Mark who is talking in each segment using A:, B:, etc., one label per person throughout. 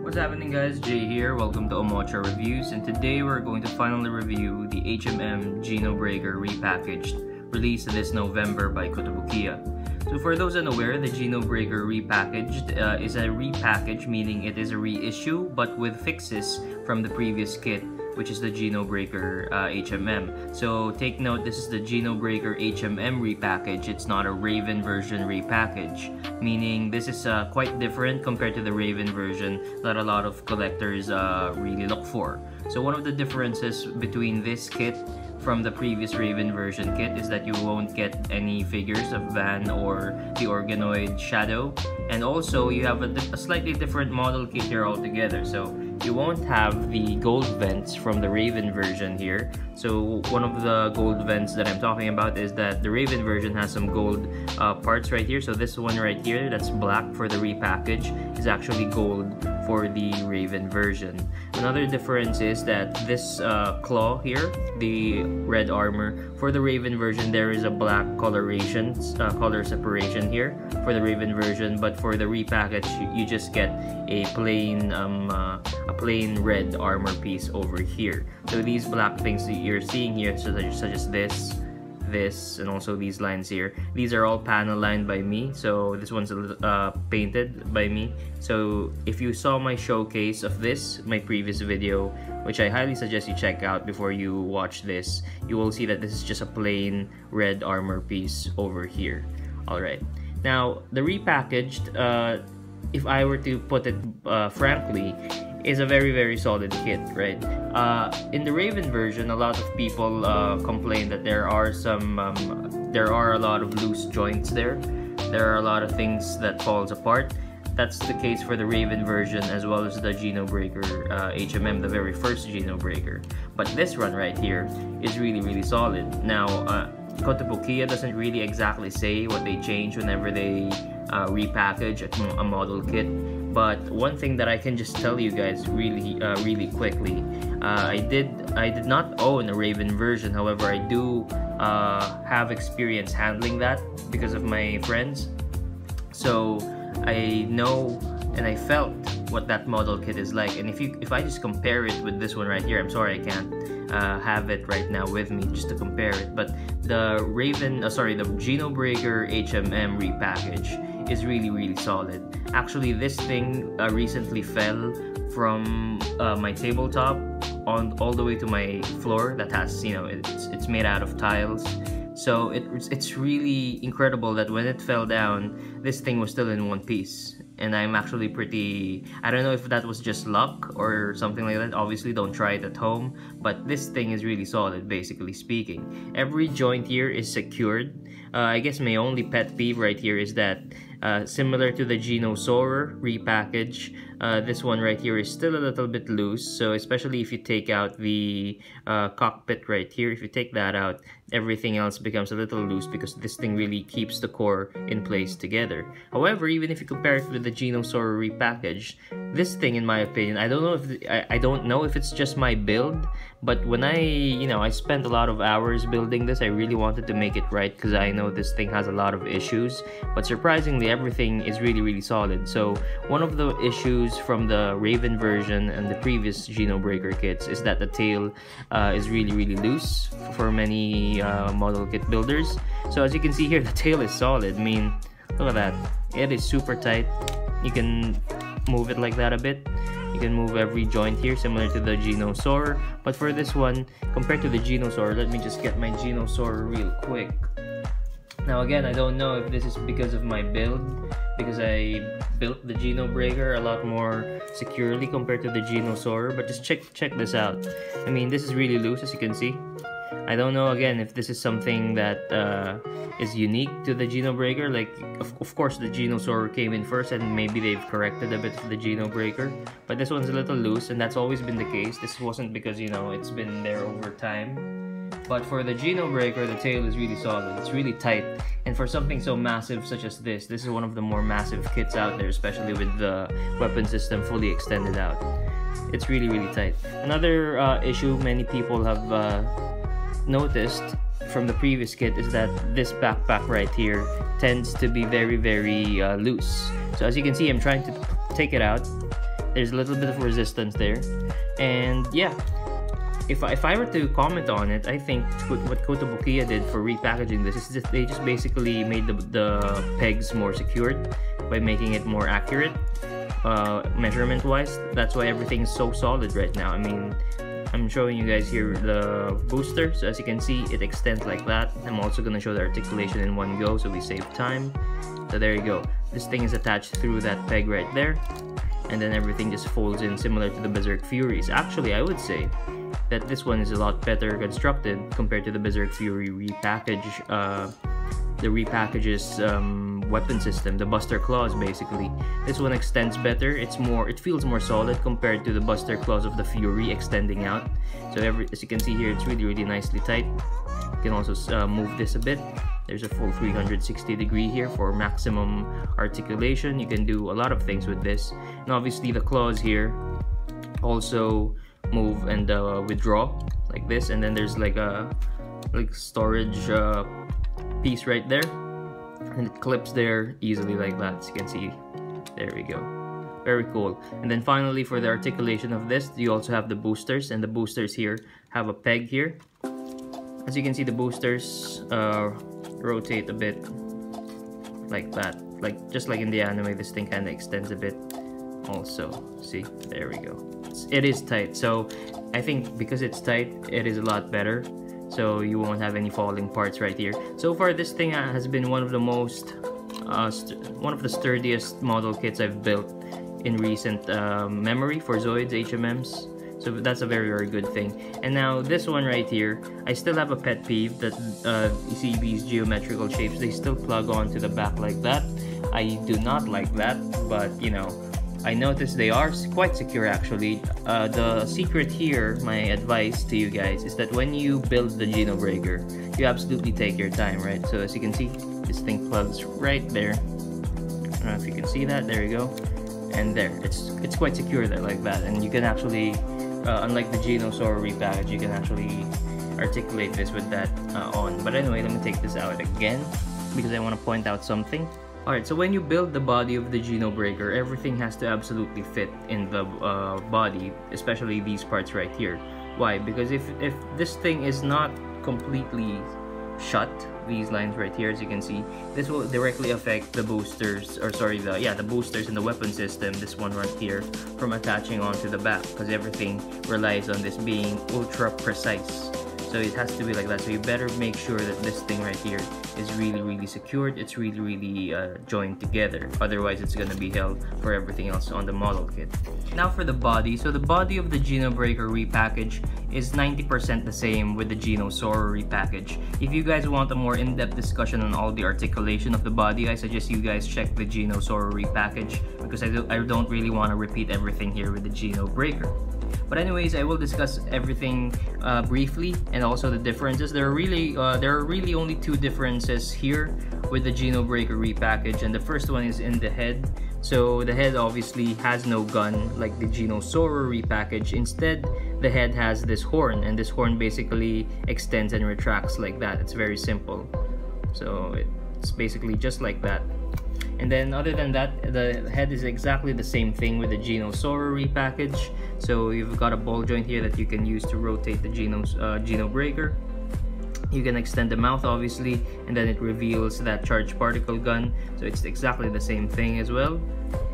A: What's happening, guys? Jay here. Welcome to Omocha Reviews, and today we're going to finally review the H&M Genobreaker Repackaged, released this November by Kotobukiya. So for those unaware, the Genobreaker Repackaged is a repackage, meaning it is a reissue but with fixes from the previous kit, which is the Genobreaker H&M. So take note, this is the Genobreaker H&M repackage. It's not a Raven version repackage, meaning this is quite different compared to the Raven version that a lot of collectors really look for. So one of the differences between this kit from the previous Raven version kit is that you won't get any figures of Van or the Organoid Shadow, and also you have a slightly different model kit here altogether. So you won't have the gold vents from the Raven version here. So one of the gold vents that I'm talking about is that the Raven version has some gold parts right here. So this one right here that's black for the repackage is actually gold for the Raven version. Another difference is that this claw here, the red armor, for the Raven version there is a black color separation here for the Raven version, but for the repackage you just get a plain red armor piece over here. So these black things that you're seeing here, such as this, and also these lines here, these are all panel lined by me. So this one's painted by me. So if you saw my showcase of this, my previous video, which I highly suggest you check out before you watch this, you will see that this is just a plain red armor piece over here. Alright, now the repackaged, if I were to put it frankly, is a very solid kit, right? In the Raven version, a lot of people complain that there are a lot of loose joints there. There are a lot of things that falls apart. That's the case for the Raven version as well as the Genobreaker H&M, the very first Genobreaker. But this run right here is really solid. Now, Kotobukiya doesn't really exactly say what they change whenever they repackage a model kit. But one thing that I can just tell you guys really quickly, I did not own a Raven version. However, I do have experience handling that because of my friends. So I know and I felt what that model kit is like. And if I just compare it with this one right here, I'm sorry I can't have it right now with me just to compare it. But the the Genobreaker H&M repackage is really solid. Actually, this thing recently fell from my tabletop all the way to my floor. That has, it's made out of tiles. So it's really incredible that when it fell down, this thing was still in one piece. And I'm actually I don't know if that was just luck or something like that. Obviously, don't try it at home. But this thing is really solid, basically speaking. Every joint here is secured. I guess my only pet peeve right here is that similar to the Genobreaker repackage, this one right here is still a little bit loose. So especially if you take out the cockpit right here, if you take that out, everything else becomes a little loose because this thing really keeps the core in place together. However, even if you compare it with the Genobreaker repackage, this thing, in my opinion, I don't know if it's just my build, but when I spent a lot of hours building this, I really wanted to make it right because I know this thing has a lot of issues. But surprisingly, everything is really solid. So one of the issues from the Raven version and the previous Genobreaker kits is that the tail is really loose for many model kit builders. So as you can see here, the tail is solid. I mean, look at that. It is super tight. You can move it like that a bit. You can move every joint here, similar to the Genobreaker. But for this one, compared to the Genobreaker, let me just get my Genobreaker real quick. Now again, I don't know if this is because of my build, because I built the Genobreaker a lot more securely compared to the Genobreaker, but just check this out. I mean, this is really loose, as you can see. I don't know again if this is something that is unique to the Genobreaker. Like, of course the Genobreaker came in first and maybe they've corrected a bit of the Genobreaker, but this one's a little loose, and that's always been the case. This wasn't because it's been there over time. But for the Genobreaker, the tail is really solid. It's really tight, and for something so massive such as this is one of the more massive kits out there, especially with the weapon system fully extended out. It's really tight. Another issue many people have noticed from the previous kit is that this backpack right here tends to be very loose. So as you can see, I'm trying to take it out. there's a little bit of resistance there. And yeah, if I were to comment on it, I think what Kotobukiya did for repackaging this is that they just basically made the pegs more secured by making it more accurate measurement wise. That's why everything's so solid right now. I mean, I'm showing you guys here the booster, so as you can see, it extends like that. I'm also going to show the articulation in one go so we save time. So there you go. This thing is attached through that peg right there, and then everything just folds in similar to the Berserk Furies. Actually, I would say that this one is a lot better constructed compared to the Berserk Fury repackage, the repackage's weapon system, the Buster Claws basically. This one extends better. It feels more solid compared to the Buster Claws of the Fury extending out. So as you can see here, it's really nicely tight. You can also move this a bit. There's a full 360 degree here for maximum articulation. You can do a lot of things with this. And obviously the claws here also move and withdraw like this, and then there's like a storage piece right there, and it clips there easily like that, as you can see. There we go, very cool. And then finally, for the articulation of this, you also have the boosters, and the boosters here have a peg here. As you can see, the boosters rotate a bit like that, just like in the anime. This thing kind of extends a bit also. See, there we go. It is tight, so I think because it's tight, it is a lot better, so you won't have any falling parts right here. So far, this thing has been one of the most one of the sturdiest model kits I've built in recent memory for Zoids HMMs. So that's a very good thing. And now this one right here, I still have a pet peeve that you see these geometrical shapes, they still plug onto the back like that. I do not like that, but you know, I noticed they are quite secure actually. The secret here, my advice to you guys, is that when you build the Genobreaker, you absolutely take your time, right? So as you can see, this thing plugs right there. I don't know if you can see that, there you go. And there, it's quite secure there like that. And you can actually, unlike the Genosaur repackage, you can actually articulate this with that on. But anyway, let me take this out again because I want to point out something. Alright, so when you build the body of the Genobreaker, everything has to absolutely fit in the body, especially these parts right here. Why? Because if this thing is not completely shut, these lines right here, as you can see, this will directly affect the boosters, or sorry, the boosters in the weapon system, this one right here, from attaching onto the back, because everything relies on this being ultra precise. So it has to be like that. So you better make sure that this thing right here is really secured. It's really joined together. Otherwise, it's gonna be hell for everything else on the model kit. Now for the body. So the body of the Genobreaker repackage is 90% the same with the Genosaur repackage. If you guys want a more in-depth discussion on all the articulation of the body, I suggest you guys check the Genosaur repackage, because I don't really want to repeat everything here with the Genobreaker. But anyways, I will discuss everything briefly, and also the differences. There are really only two differences here with the Genobreaker repackage, and the first one is in the head. So the head obviously has no gun like the Genosaur repackage. Instead, the head has this horn, and this horn basically extends and retracts like that. It's very simple. So it's basically just like that. And then other than that, the head is exactly the same thing with the Genosaur repackage. So you've got a ball joint here that you can use to rotate the Genobreaker. You can extend the mouth obviously, and then it reveals that charged particle gun. So it's exactly the same thing as well.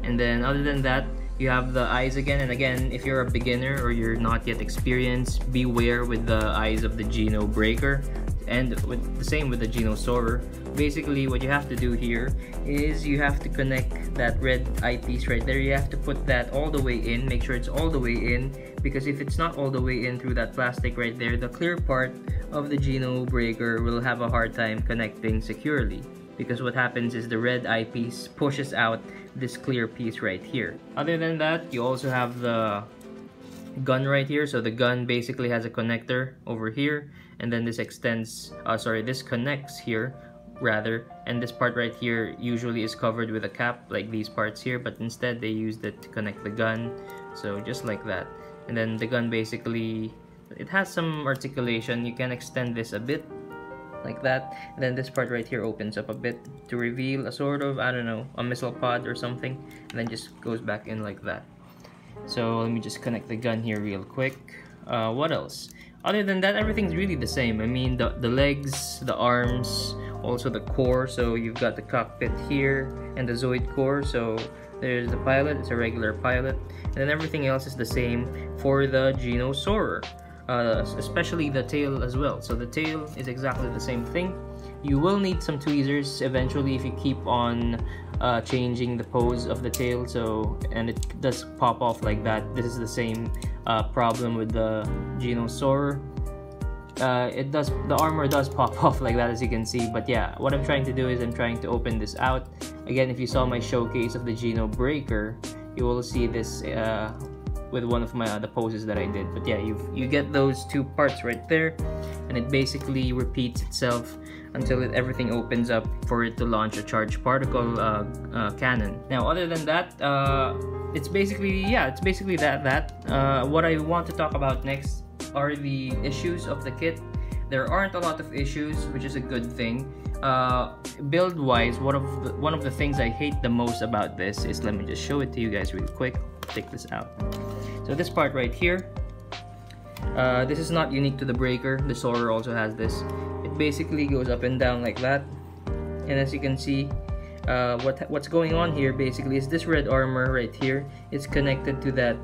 A: And then other than that, you have the eyes again. And again, if you're a beginner or you're not yet experienced, beware with the eyes of the Genobreaker. And with the same with the Genosaur. Basically, what you have to do here is you have to connect that red eyepiece right there. You have to put that all the way in. Make sure it's all the way in, because if it's not all the way in through that plastic right there, the clear part of the Genobreaker will have a hard time connecting securely. Because what happens is the red eyepiece pushes out this clear piece right here. Other than that, you also have the gun right here. So the gun basically has a connector over here, and then this this connects here rather, and this part right here usually is covered with a cap like these parts here, but instead they used it to connect the gun. So just like that. And then the gun basically, it has some articulation. You can extend this a bit like that, and then this part right here opens up a bit to reveal a sort of, I don't know, a missile pod or something, and then just goes back in like that. So let me just connect the gun here real quick. What else? Other than that, everything's really the same. I mean, the legs, the arms, also the core. So you've got the cockpit here and the Zoid core. So there's the pilot, it's a regular pilot. And then everything else is the same for the Genobreaker, especially the tail as well. So the tail is exactly the same thing. You will need some tweezers eventually if you keep on changing the pose of the tail. So, and it does pop off like that. This is the same problem with the Genobreaker. The armor does pop off like that, as you can see. But yeah, what I'm trying to do is I'm trying to open this out. Again, if you saw my showcase of the Genobreaker, you will see this with one of the poses that I did. But yeah, you get those two parts right there, and it basically repeats itself until everything opens up for it to launch a charged particle cannon. Now, other than that, it's basically that. What I want to talk about next are the issues of the kit. There aren't a lot of issues, which is a good thing. Build wise, one of the things I hate the most about this is, let me just show it to you guys real quick. Take this out. So this part right here, this is not unique to the breaker. The Soarer also has this. It basically goes up and down like that, and as you can see, what's going on here basically is this red armor right here. It's connected to that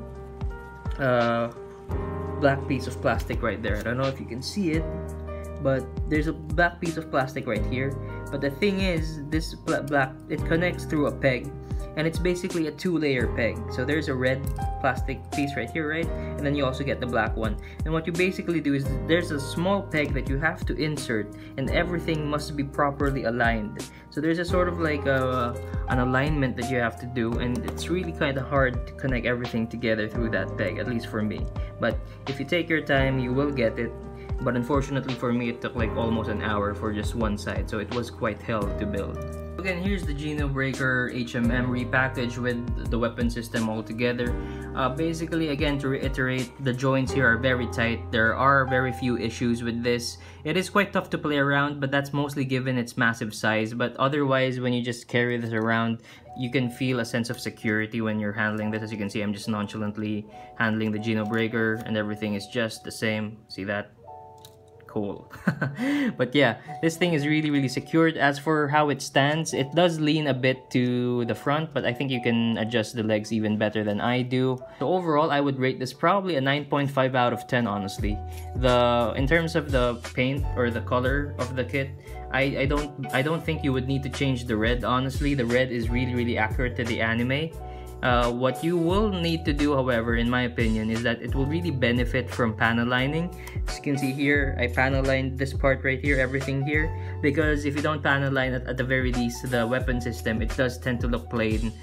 A: black piece of plastic right there. I don't know if you can see it, but there's a black piece of plastic right here. But the thing is, this black, it connects through a peg, and it's basically a two-layer peg. So there's a red plastic piece right here, right? And then you also get the black one. And what you basically do is there's a small peg that you have to insert, and everything must be properly aligned. So there's a sort of like an alignment that you have to do, and it's really kind of hard to connect everything together through that peg, at least for me. But if you take your time, you will get it. But unfortunately for me, it took like almost an hour for just one side, so it was quite hell to build. Again, here's the Genobreaker HMM repackage with the weapon system all together. Basically, again, to reiterate, the joints here are very tight. There are very few issues with this. It is quite tough to play around, but that's mostly given its massive size. But otherwise, when you just carry this around, you can feel a sense of security when you're handling this. As you can see, I'm just nonchalantly handling the Genobreaker, and everything is just the same. See that? Cool. But yeah, this thing is really secured. As for how it stands, it does lean a bit to the front, but I think you can adjust the legs even better than I do. So overall, I would rate this probably a 9.5 out of 10, honestly. In terms of the paint or the color of the kit, I don't think you would need to change the red. Honestly, the red is really accurate to the anime. What you will need to do, however, in my opinion, is that it will really benefit from panel lining. As you can see here, I panel lined this part right here, everything here, because if you don't panel line it, at the very least, the weapon system, it does tend to look plain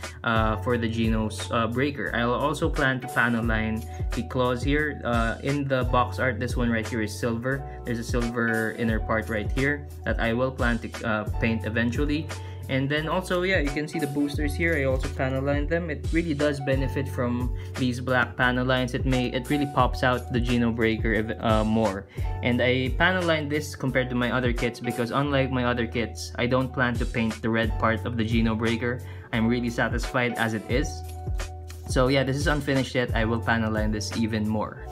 A: for the Genobreaker. I'll also plan to panel line the claws here. In the box art, this one right here is silver. There's a silver inner part right here that I will plan to paint eventually. And then also, yeah, you can see the boosters here. I also panel lined them. It really does benefit from these black panel lines. It really pops out the Genobreaker more. And I panel lined this compared to my other kits because unlike my other kits, I don't plan to paint the red part of the Genobreaker. I'm really satisfied as it is. So yeah, this is unfinished yet. I will panel line this even more.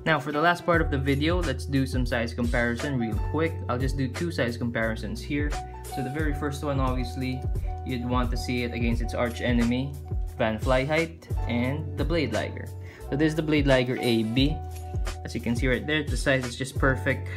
A: Now for the last part of the video, let's do some size comparison real quick. I'll just do two size comparisons here. So the very first one, obviously, you'd want to see it against its arch enemy, Van Flyheit, and the Blade Liger. So there's the Blade Liger AB. As you can see right there, the size is just perfect.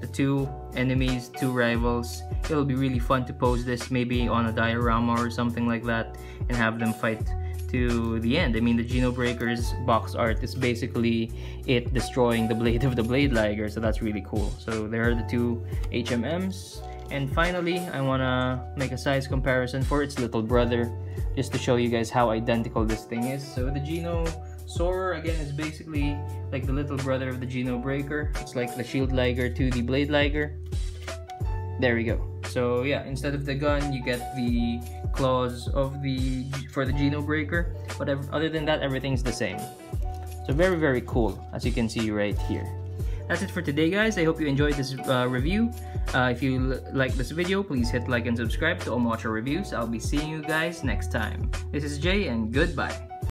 A: The two enemies, two rivals. It'll be really fun to pose this maybe on a diorama or something like that and have them fight to the end. I mean, the Genobreaker's box art is basically it destroying the blade of the Blade Liger, so that's really cool. So there are the two HMMs. And finally, I want to make a size comparison for its little brother, just to show you guys how identical this thing is. So the Genobreaker, again, is basically like the little brother of the Genobreaker. It's like the Shield Liger to the Blade Liger. There we go. So yeah, instead of the gun, you get the claws for the Genobreaker. But other than that, everything's the same. So very cool, as you can see right here. That's it for today, guys. I hope you enjoyed this review. If you like this video, please hit like and subscribe to Omocha Reviews. I'll be seeing you guys next time. This is Jay, and goodbye.